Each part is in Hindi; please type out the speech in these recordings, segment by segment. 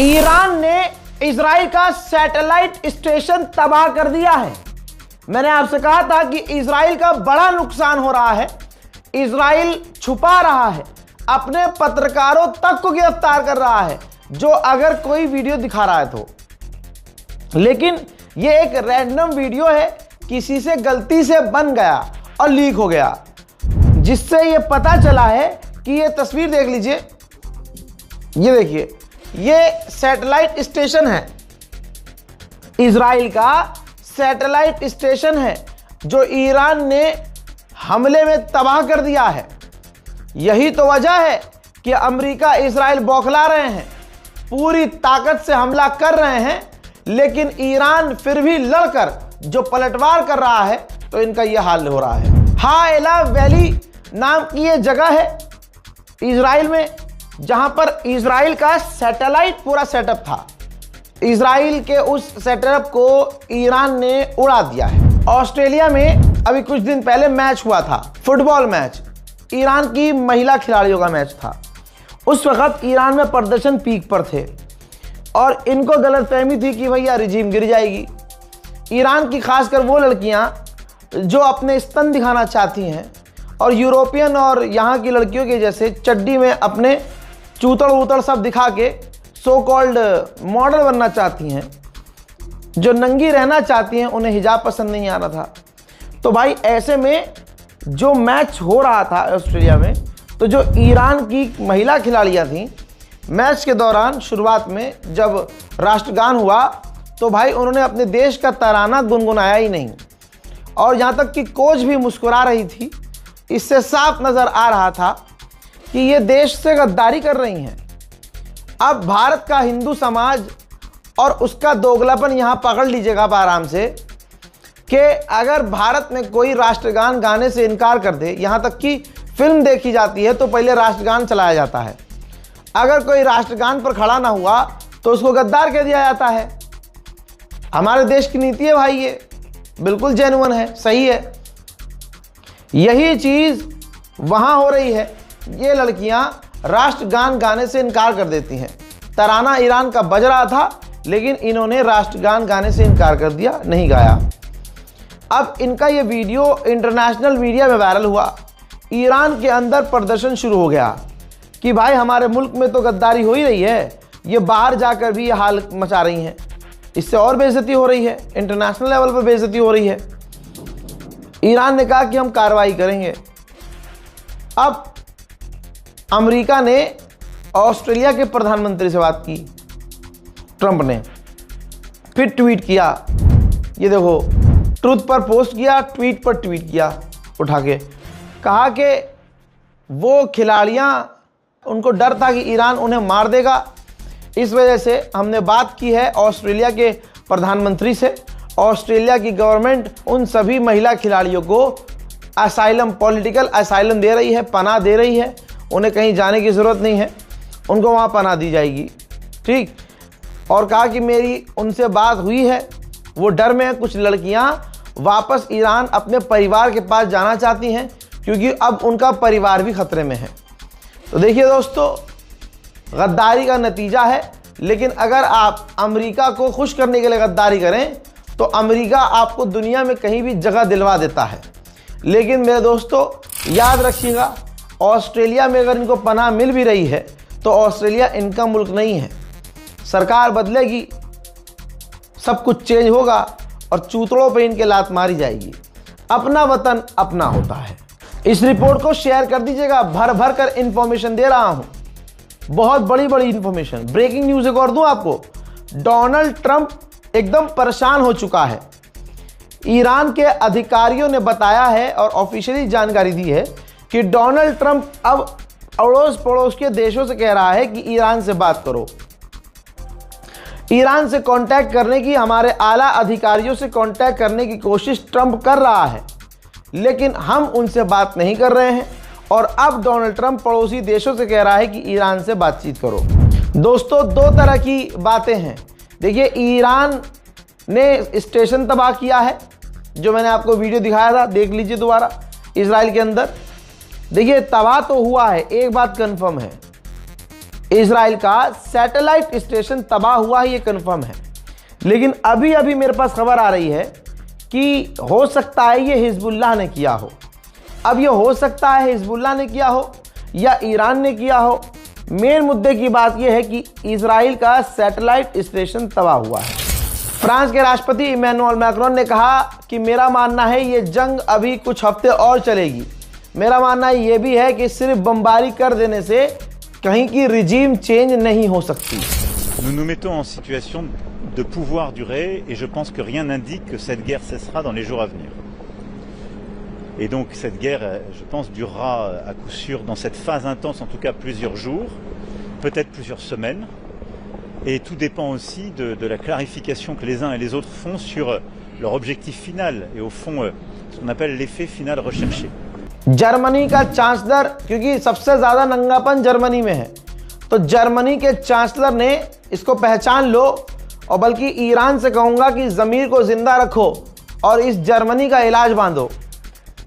ईरान ने इजराइल का सैटेलाइट स्टेशन तबाह कर दिया है। मैंने आपसे कहा था कि इजराइल का बड़ा नुकसान हो रहा है। इजराइल छुपा रहा है, अपने पत्रकारों तक को गिरफ्तार कर रहा है जो अगर कोई वीडियो दिखा रहा है तो। लेकिन यह एक रैंडम वीडियो है, किसी से गलती से बन गया और लीक हो गया, जिससे यह पता चला है कि यह तस्वीर देख लीजिए, ये देखिए, यह सैटेलाइट स्टेशन है, इजराइल का सैटेलाइट स्टेशन है जो ईरान ने हमले में तबाह कर दिया है। यही तो वजह है कि अमेरिका इजराइल बौखला रहे हैं, पूरी ताकत से हमला कर रहे हैं, लेकिन ईरान फिर भी लड़कर जो पलटवार कर रहा है तो इनका यह हाल हो रहा है। हाएला वैली नाम की यह जगह है इजराइल में, जहां पर इजराइल का सैटेलाइट पूरा सेटअप था। इजराइल के उस सेटअप को ईरान ने उड़ा दिया है। ऑस्ट्रेलिया में अभी कुछ दिन पहले मैच हुआ था, फुटबॉल मैच, ईरान की महिला खिलाड़ियों का मैच था। उस वक्त ईरान में प्रदर्शन पीक पर थे और इनको गलतफहमी थी कि भैया रिजीम गिर जाएगी। ईरान की खासकर वो लड़कियां जो अपने स्तन दिखाना चाहती हैं और यूरोपियन और यहाँ की लड़कियों के जैसे चड्डी में अपने चूतड़ वूतड़ सब दिखा के सो कॉल्ड मॉडल बनना चाहती हैं, जो नंगी रहना चाहती हैं, उन्हें हिजाब पसंद नहीं आ रहा था। तो भाई ऐसे में जो मैच हो रहा था ऑस्ट्रेलिया में, तो जो ईरान की महिला खिलाड़ियां थीं, मैच के दौरान शुरुआत में जब राष्ट्रगान हुआ तो भाई उन्होंने अपने देश का तराना गुनगुनाया ही नहीं, और यहाँ तक कि कोच भी मुस्कुरा रही थी। इससे साफ नज़र आ रहा था कि ये देश से गद्दारी कर रही हैं। अब भारत का हिंदू समाज और उसका दोगलापन यहाँ पकड़ लीजिएगा आप आराम से, कि अगर भारत में कोई राष्ट्रगान गाने से इनकार कर दे, यहाँ तक कि फिल्म देखी जाती है तो पहले राष्ट्रगान चलाया जाता है, अगर कोई राष्ट्रगान पर खड़ा ना हुआ तो उसको गद्दार कह दिया जाता है। हमारे देश की नीति है भाई, ये बिल्कुल जेन्युइन है, सही है। यही चीज़ वहाँ हो रही है। ये लड़कियाँ राष्ट्रगान गाने से इनकार कर देती हैं। तराना ईरान का बज रहा था, लेकिन इन्होंने राष्ट्रगान गाने से इनकार कर दिया, नहीं गाया। अब इनका ये वीडियो इंटरनेशनल मीडिया में वायरल हुआ। ईरान के अंदर प्रदर्शन शुरू हो गया कि भाई हमारे मुल्क में तो गद्दारी हो ही रही है, ये बाहर जाकर भी ये हाल मचा रही हैं, इससे और बेइज्जती हो रही है, इंटरनेशनल लेवल पर बेइज्जती हो रही है। ईरान ने कहा कि हम कार्रवाई करेंगे। अब अमेरिका ने ऑस्ट्रेलिया के प्रधानमंत्री से बात की, ट्रंप ने फिर ट्वीट किया, ये देखो, ट्रूथ पर पोस्ट किया, ट्वीट पर ट्वीट किया, उठा के कहा कि वो खिलाड़ियां, उनको डर था कि ईरान उन्हें मार देगा, इस वजह से हमने बात की है ऑस्ट्रेलिया के प्रधानमंत्री से। ऑस्ट्रेलिया की गवर्नमेंट उन सभी महिला खिलाड़ियों को असाइलम, पॉलिटिकल असाइलम दे रही है, पनाह दे रही है, उन्हें कहीं जाने की ज़रूरत नहीं है, उनको वहाँ पनाह दी जाएगी, ठीक। और कहा कि मेरी उनसे बात हुई है, वो डर में है, कुछ लड़कियाँ वापस ईरान अपने परिवार के पास जाना चाहती हैं क्योंकि अब उनका परिवार भी खतरे में है। तो देखिए दोस्तों, गद्दारी का नतीजा है। लेकिन अगर आप अमेरिका को खुश करने के लिए गद्दारी करें तो अमेरिका आपको दुनिया में कहीं भी जगह दिलवा देता है। लेकिन मेरे दोस्तों याद रखिएगा, ऑस्ट्रेलिया में अगर इनको पनाह मिल भी रही है तो ऑस्ट्रेलिया इनका मुल्क नहीं है। सरकार बदलेगी, सब कुछ चेंज होगा और चूतड़ों पे इनके लात मारी जाएगी। अपना वतन अपना होता है। इस रिपोर्ट को शेयर कर दीजिएगा, भर भर कर इंफॉर्मेशन दे रहा हूं, बहुत बड़ी बड़ी इंफॉर्मेशन। ब्रेकिंग न्यूज़ एक और दूं आपको, डोनाल्ड ट्रंप एकदम परेशान हो चुका है। ईरान के अधिकारियों ने बताया है और ऑफिशियली जानकारी दी है कि डोनाल्ड ट्रंप अब अड़ोस पड़ोस के देशों से कह रहा है कि ईरान से बात करो। ईरान से कांटेक्ट करने की, हमारे आला अधिकारियों से कांटेक्ट करने की कोशिश ट्रंप कर रहा है, लेकिन हम उनसे बात नहीं कर रहे हैं। और अब डोनाल्ड ट्रंप पड़ोसी देशों से कह रहा है कि ईरान से बातचीत करो। दोस्तों, दो तरह की बातें हैं। देखिए, ईरान ने स्टेशन तबाह किया है, जो मैंने आपको वीडियो दिखाया था, देख लीजिए दोबारा, इजराइल के अंदर। देखिए, तबाह तो हुआ है, एक बात कंफर्म है, इजराइल का सैटेलाइट स्टेशन तबाह हुआ है, ये कंफर्म है। लेकिन अभी अभी मेरे पास खबर आ रही है कि हो सकता है ये हिजबुल्लाह ने किया हो। अब ये हो सकता है हिजबुल्लाह ने किया हो या ईरान ने किया हो। मेन मुद्दे की बात यह है कि इजराइल का सैटेलाइट स्टेशन तबाह हुआ है। फ्रांस के राष्ट्रपति इमैनुअल मैक्रोन ने कहा कि मेरा मानना है ये जंग अभी कुछ हफ्ते और चलेगी। मेरा मानना ये भी है कि सिर्फ बमबारी कर देने से कहीं की रिजीम चेंज नहीं हो सकती। Nous nous mettons en situation de pouvoir durer et je pense que rien n'indique que cette guerre cessera dans les jours à venir. Et donc cette guerre, je pense, durera à coup sûr dans cette phase intense, en tout cas plusieurs jours, peut-être plusieurs semaines. Et tout dépend aussi de la clarification que les uns et les autres font sur leur objectif final et au fond ce qu'on appelle l'effet final recherché. Germany का चांसलर, क्योंकि सबसे ज्यादा नंगापन जर्मनी में है, तो जर्मनी के चांसलर ने इसको पहचान लो और बल्कि ईरान से कहूंगा कि जमीर को जिंदा रखो और इस जर्मनी का इलाज बांधो।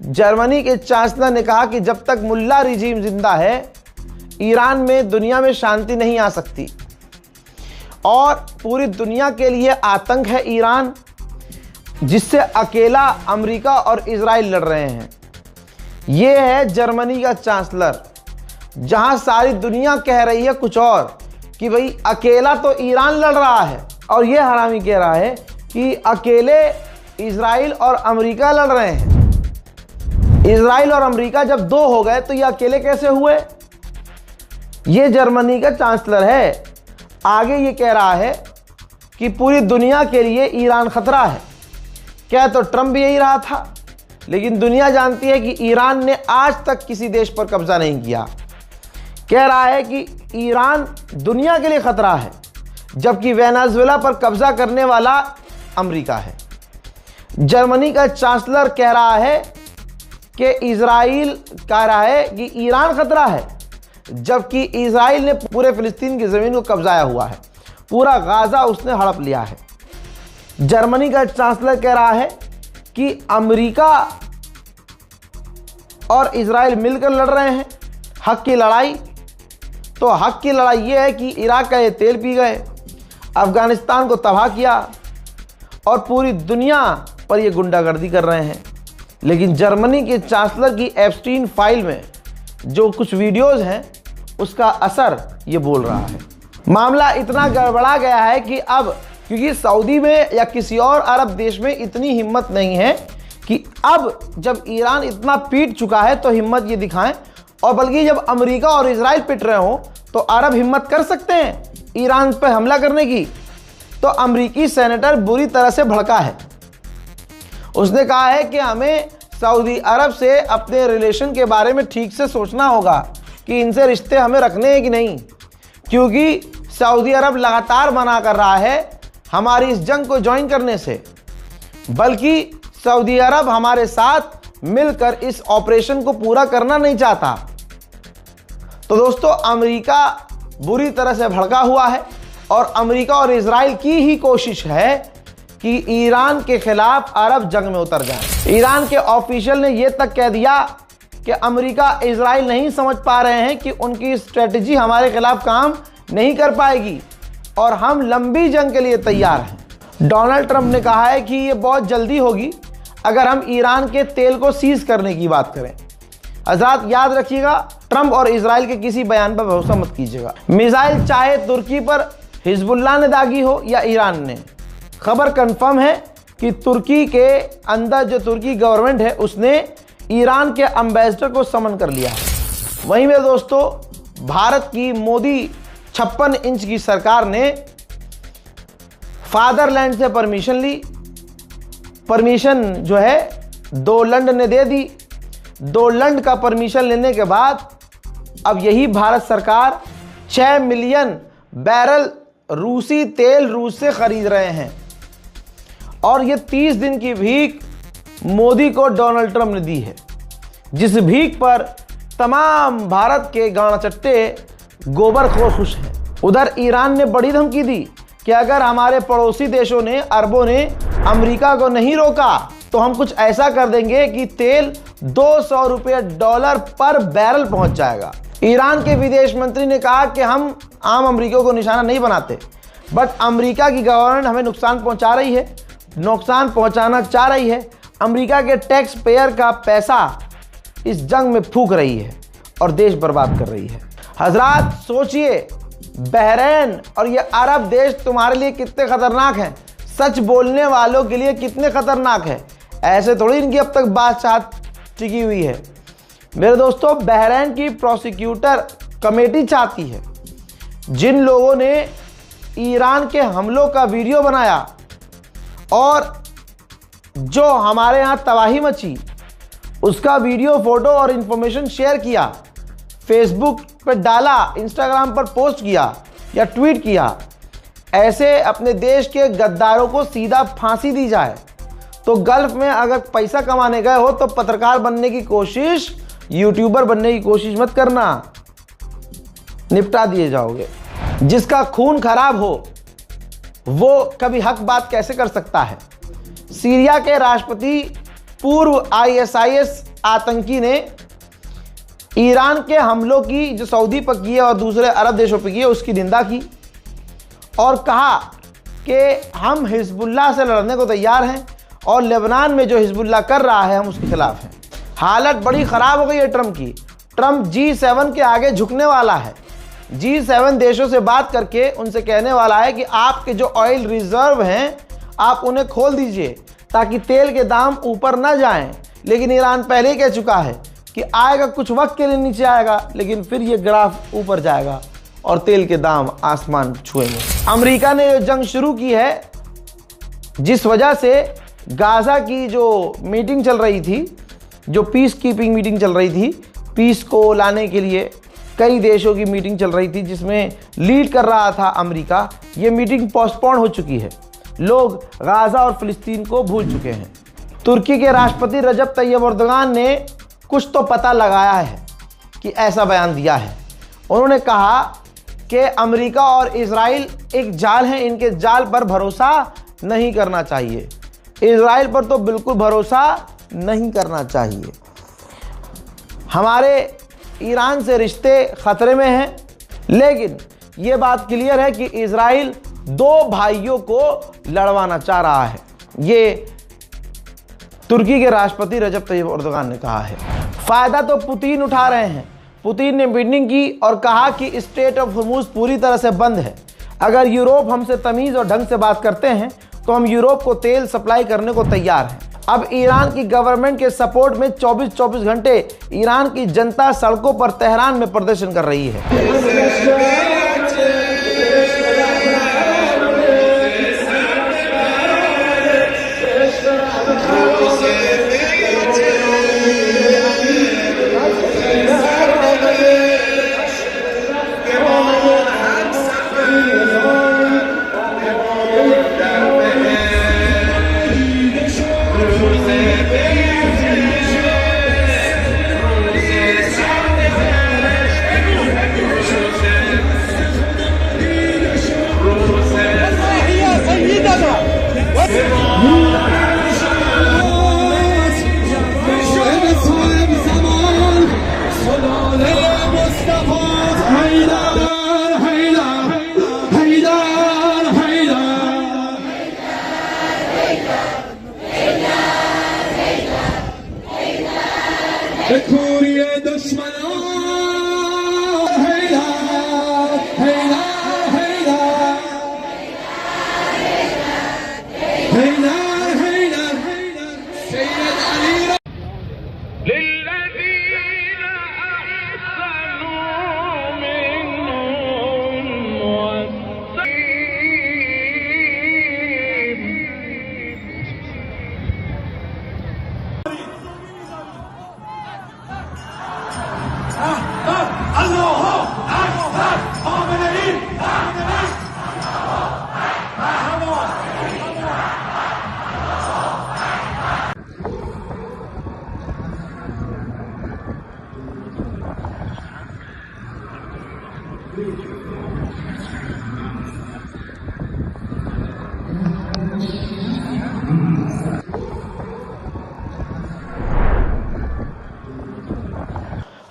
जर्मनी के चांसलर ने कहा कि जब तक मुल्ला रिजीम जिंदा है ईरान में दुनिया में शांति नहीं आ सकती और पूरी दुनिया के लिए आतंक है ईरान, जिससे अकेला अमेरिका और इजराइल लड़ रहे हैं। ये है जर्मनी का चांसलर, जहां सारी दुनिया कह रही है कुछ और कि भाई अकेला तो ईरान लड़ रहा है और ये हरामी कह रहा है कि अकेले इजराइल और अमेरिका लड़ रहे हैं। इजराइल और अमेरिका जब दो हो गए तो ये अकेले कैसे हुए? ये जर्मनी का चांसलर है। आगे ये कह रहा है कि पूरी दुनिया के लिए ईरान खतरा है। क्या तो ट्रंप भी यही रहा था, लेकिन दुनिया जानती है कि ईरान ने आज तक किसी देश पर कब्जा नहीं किया। कह रहा है कि ईरान दुनिया के लिए खतरा है, जबकि वेनेजुएला पर कब्जा करने वाला अमेरिका है। जर्मनी का चांसलर कह रहा है कि इजराइल कह रहा है कि ईरान खतरा है, जबकि इजराइल ने पूरे फिलिस्तीन की जमीन को कब्जाया हुआ है। पूरा गाजा उसने हड़प लिया है। जर्मनी का चांसलर कह रहा है कि अमेरिका और इजराइल मिलकर लड़ रहे हैं हक की लड़ाई। तो हक की लड़ाई ये है कि इराक का ये तेल पी गए, अफगानिस्तान को तबाह किया और पूरी दुनिया पर ये गुंडागर्दी कर रहे हैं। लेकिन जर्मनी के चांसलर की एप्स्टीन फाइल में जो कुछ वीडियोस हैं उसका असर ये बोल रहा है। मामला इतना गड़बड़ा गया है कि अब क्योंकि सऊदी में या किसी और अरब देश में इतनी हिम्मत नहीं है कि अब जब ईरान इतना पीट चुका है तो हिम्मत ये दिखाएं, और बल्कि जब अमेरिका और इजराइल पिट रहे हो तो अरब हिम्मत कर सकते हैं ईरान पर हमला करने की। तो अमेरिकी सेनेटर बुरी तरह से भड़का है। उसने कहा है कि हमें सऊदी अरब से अपने रिलेशन के बारे में ठीक से सोचना होगा कि इनसे रिश्ते हमें रखने हैं कि नहीं, क्योंकि सऊदी अरब लगातार मना कर रहा है हमारी इस जंग को ज्वाइन करने से, बल्कि सऊदी अरब हमारे साथ मिलकर इस ऑपरेशन को पूरा करना नहीं चाहता। तो दोस्तों, अमेरिका बुरी तरह से भड़का हुआ है और अमेरिका और इजराइल की ही कोशिश है कि ईरान के खिलाफ अरब जंग में उतर जाए। ईरान के ऑफिशियल ने यह तक कह दिया कि अमेरिका इजराइल नहीं समझ पा रहे हैं कि उनकी स्ट्रेटजी हमारे खिलाफ काम नहीं कर पाएगी और हम लंबी जंग के लिए तैयार हैं। डोनाल्ड ट्रंप ने कहा है कि यह बहुत जल्दी होगी अगर हम ईरान के तेल को सीज करने की बात करें। हज़रात याद रखिएगा, ट्रंप और इजराइल के किसी बयान पर भरोसा मत कीजिएगा। मिसाइल चाहे तुर्की पर हिजबुल्लाह ने दागी हो या ईरान ने, खबर कंफर्म है कि तुर्की के अंदर जो तुर्की गवर्नमेंट है उसने ईरान के एम्बेसडर को समन कर लिया है। वहीं में दोस्तों, भारत की मोदी 56 इंच की सरकार ने फादरलैंड से परमिशन ली। परमिशन जो है डोलैंड ने दे दी। डोलैंड का परमिशन लेने के बाद अब यही भारत सरकार 6 मिलियन बैरल रूसी तेल रूस से खरीद रहे हैं और ये 30 दिन की भीख मोदी को डोनाल्ड ट्रंप ने दी है, जिस भीख पर तमाम भारत के गानाचट्टे गोबरखोर खुश हैं। उधर ईरान ने बड़ी धमकी दी कि अगर हमारे पड़ोसी देशों ने, अरबों ने अमेरिका को नहीं रोका तो हम कुछ ऐसा कर देंगे कि तेल $200 पर बैरल पहुंच जाएगा। ईरान के विदेश मंत्री ने कहा कि हम आम अमरीकियों को निशाना नहीं बनाते, बट अमेरिका की गवर्नमेंट हमें नुकसान पहुंचा रही है, नुकसान पहुंचाना चाह रही है। अमेरिका के टैक्स पेयर का पैसा इस जंग में फूंक रही है और देश बर्बाद कर रही है। हजरात सोचिए, बहरीन और ये अरब देश तुम्हारे लिए कितने खतरनाक हैं, सच बोलने वालों के लिए कितने खतरनाक है। ऐसे थोड़ी इनकी अब तक बादशाहत टिकी हुई है। मेरे दोस्तों, बहरीन की प्रोसिक्यूटर कमेटी चाहती है जिन लोगों ने ईरान के हमलों का वीडियो बनाया और जो हमारे यहाँ तबाही मची उसका वीडियो, फोटो और इंफॉर्मेशन शेयर किया, फेसबुक पर डाला, इंस्टाग्राम पर पोस्ट किया या ट्वीट किया, ऐसे अपने देश के गद्दारों को सीधा फांसी दी जाए। तो गल्फ में अगर पैसा कमाने गए हो तो पत्रकार बनने की कोशिश, यूट्यूबर बनने की कोशिश मत करना, निपटा दिए जाओगे। जिसका खून खराब हो वो कभी हक बात कैसे कर सकता है। सीरिया के राष्ट्रपति पूर्व ISIS आतंकी ने ईरान के हमलों की जो सऊदी पर किए और दूसरे अरब देशों पर किए उसकी निंदा की और कहा कि हम हिजबुल्लाह से लड़ने को तैयार हैं और लेबनान में जो हिजबुल्लाह कर रहा है हम उसके खिलाफ हैं। हालत बड़ी ख़राब हो गई है ट्रंप की। ट्रंप G7 के आगे झुकने वाला है। G7 देशों से बात करके उनसे कहने वाला है कि आपके जो ऑयल रिजर्व हैं आप उन्हें खोल दीजिए ताकि तेल के दाम ऊपर ना जाएं। लेकिन ईरान पहले ही कह चुका है कि आएगा, कुछ वक्त के लिए नीचे आएगा, लेकिन फिर ये ग्राफ ऊपर जाएगा और तेल के दाम आसमान छुएंगे। अमेरिका ने जो जंग शुरू की है, जिस वजह से गाजा की जो मीटिंग चल रही थी, जो पीस कीपिंग मीटिंग चल रही थी, पीस को लाने के लिए कई देशों की मीटिंग चल रही थी जिसमें लीड कर रहा था अमेरिका, ये मीटिंग पोस्टपोन हो चुकी है। लोग गाजा और फिलिस्तीन को भूल चुके हैं। तुर्की के राष्ट्रपति रजब तैयब एर्दोगान ने कुछ तो पता लगाया है कि ऐसा बयान दिया है। उन्होंने कहा कि अमेरिका और इजराइल एक जाल है, इनके जाल पर भरोसा नहीं करना चाहिए। इजराइल पर तो बिल्कुल भरोसा नहीं करना चाहिए। हमारे ईरान से रिश्ते खतरे में हैं, लेकिन ये बात क्लियर है कि इजराइल दो भाइयों को लड़वाना चाह रहा है। ये तुर्की के राष्ट्रपति रजब तैयब एर्दोगान ने कहा है। फायदा तो पुतिन उठा रहे हैं। पुतिन ने मीटिंग की और कहा कि स्ट्रेट ऑफ हॉर्मुज़ पूरी तरह से बंद है। अगर यूरोप हमसे तमीज़ और ढंग से बात करते हैं तो हम यूरोप को तेल सप्लाई करने को तैयार हैं। अब ईरान की गवर्नमेंट के सपोर्ट में 24-24 घंटे ईरान की जनता सड़कों पर तेहरान में प्रदर्शन कर रही है।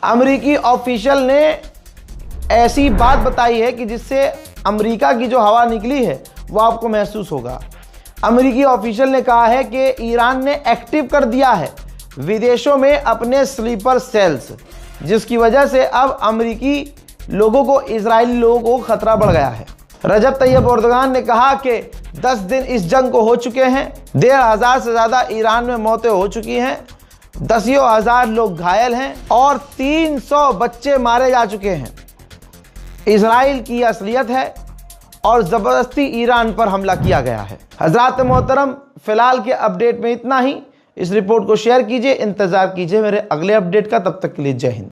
अमेरिकी ऑफिशियल ने ऐसी बात बताई है कि जिससे अमेरिका की जो हवा निकली है वो आपको महसूस होगा। अमेरिकी ऑफिशियल ने कहा है कि ईरान ने एक्टिव कर दिया है विदेशों में अपने स्लीपर सेल्स, जिसकी वजह से अब अमेरिकी लोगों को, इजरायली लोगों को खतरा बढ़ गया है। रजब तैयब एर्दोगान ने कहा कि 10 दिन इस जंग को हो चुके हैं, 1,500 से ज़्यादा ईरान में मौतें हो चुकी हैं, 10,000 लोग घायल हैं और 300 बच्चे मारे जा चुके हैं। इजराइल की असलियत है और ज़बरदस्ती ईरान पर हमला किया गया है। हज़रात मोहतरम, फ़िलहाल के अपडेट में इतना ही। इस रिपोर्ट को शेयर कीजिए, इंतज़ार कीजिए मेरे अगले अपडेट का। तब तक के लिए जय हिंद।